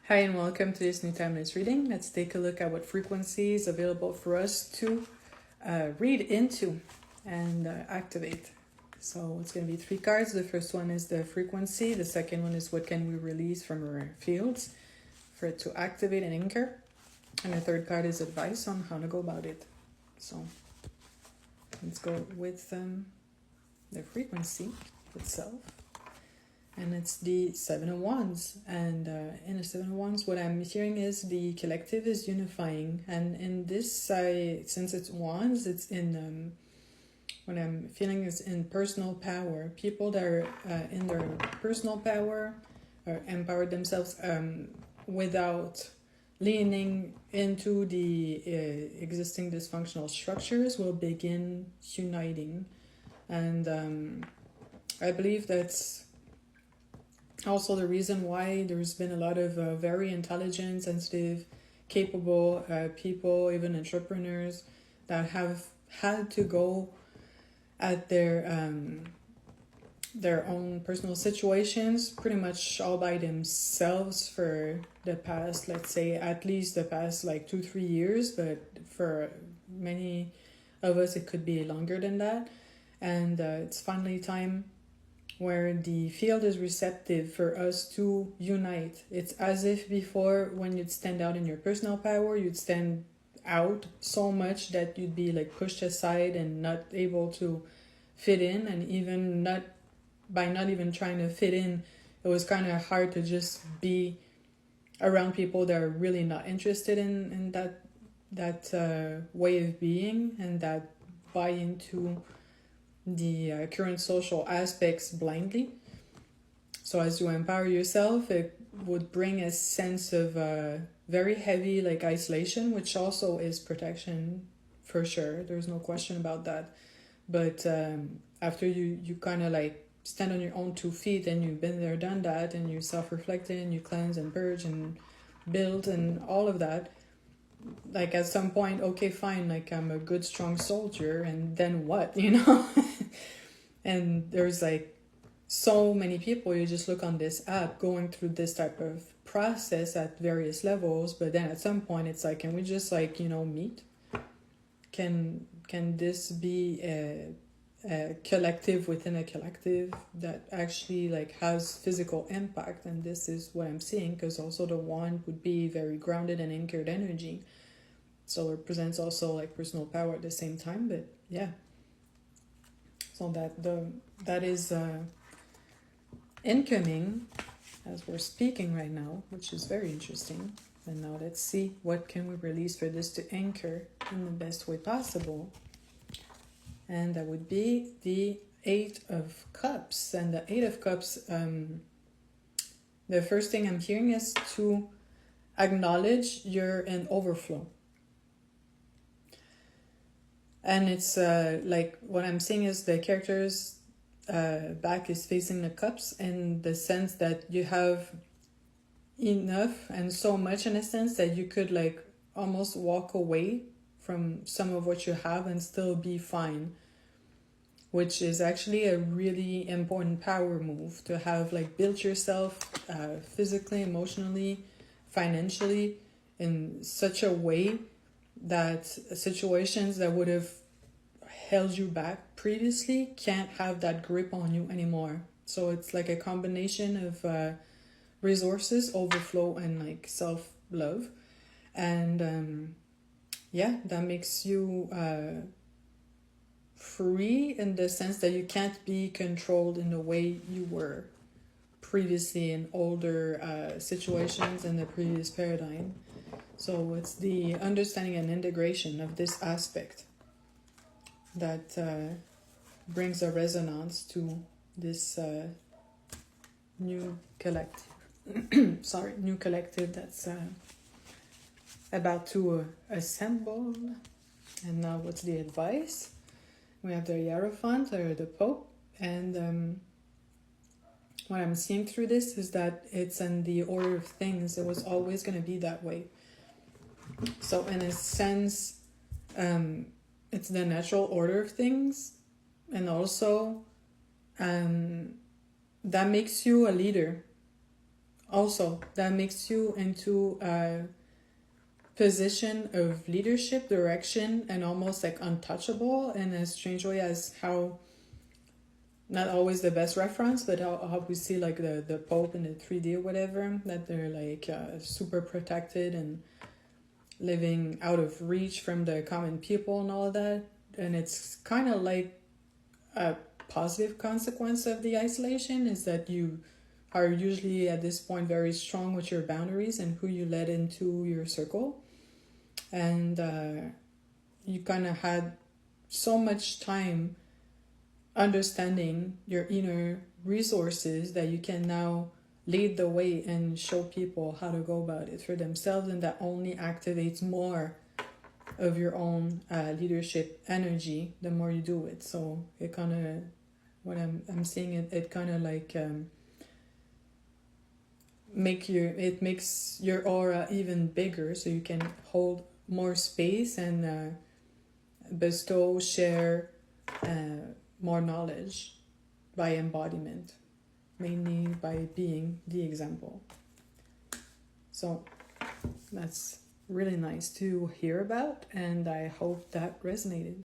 Hi and welcome to this new timeless reading. Let's take a look at what frequency is available for us to read into and activate. So it's going to be 3 cards. The first one is the frequency. The second one is what can we release from our fields for it to activate and anchor. And the third card is advice on how to go about it. So let's go with the frequency itself. And it's the Seven of Wands. And in the Seven of Wands, what I'm hearing is the collective is unifying. And in this side, since it's Wands, it's in, what I'm feeling is in personal power. People that are in their personal power or empowered themselves without leaning into the existing dysfunctional structures will begin uniting. And I believe that's also the reason why there's been a lot of very intelligent, sensitive, capable people, even entrepreneurs, that have had to go at their own personal situations pretty much all by themselves for the past, let's say, at least the past like 2-3 years, but for many of us it could be longer than that. And it's finally time where the field is receptive for us to unite. It's as if before, when you'd stand out in your personal power, you'd stand out so much that you'd be like pushed aside and not able to fit in, and even not even trying to fit in, it was kind of hard to just be around people that are really not interested in that way of being and that buy into the current social aspects blindly. So as you empower yourself, it would bring a sense of very heavy like isolation, which also is protection for sure. There's no question about that. But after you kind of like stand on your own 2 feet and you've been there, done that, and you self-reflected and you cleanse and purge and build and all of that, like at some point, okay, fine, like I'm a good strong soldier, and then what, And there's like so many people, you just look on this app going through this type of process at various levels, but then at some point it's like, can we just like meet? Can this be a collective within a collective that actually like has physical impact? And this is what I'm seeing, because also the wand would be very grounded and anchored energy, so it represents also like personal power at the same time. But yeah, so that is incoming as we're speaking right now, which is very interesting. And now let's see what can we release for this to anchor in the best way possible. And that would be the 8 of Cups. And the 8 of Cups, the first thing I'm hearing is to acknowledge you're in overflow. And it's like what I'm seeing is the character's back is facing the cups, in the sense that you have enough and so much, in a sense, that you could like almost walk away from some of what you have and still be fine, which is actually a really important power move to have, like built yourself physically, emotionally, financially in such a way that situations that would have held you back previously can't have that grip on you anymore. So it's like a combination of resources, overflow, and like self-love. And yeah, that makes you free in the sense that you can't be controlled in the way you were previously in older situations in the previous paradigm. So it's the understanding and integration of this aspect that brings a resonance to this new collective. New collective that's about to assemble. And now what's the advice? We have the Hierophant, or the Pope, and what I'm seeing through this is that it's in the order of things. It was always going to be that way. So in a sense, it's the natural order of things, and also that makes you a leader also that makes you into a position of leadership, direction, and almost like untouchable in a strange way, as how not always the best reference, but how we see like the Pope in the 3D or whatever, that they're like super protected and living out of reach from the common people and all that. And it's kind of like a positive consequence of the isolation is that you are usually at this point very strong with your boundaries and who you let into your circle. And you kind of had so much time understanding your inner resources that you can now lead the way and show people how to go about it for themselves, and that only activates more of your own leadership energy the more you do it. So it kind of, what I'm seeing, it kind of like it makes your aura even bigger, so you can hold more space and bestow, share more knowledge by embodiment, mainly by being the example. So that's really nice to hear about, and I hope that resonated.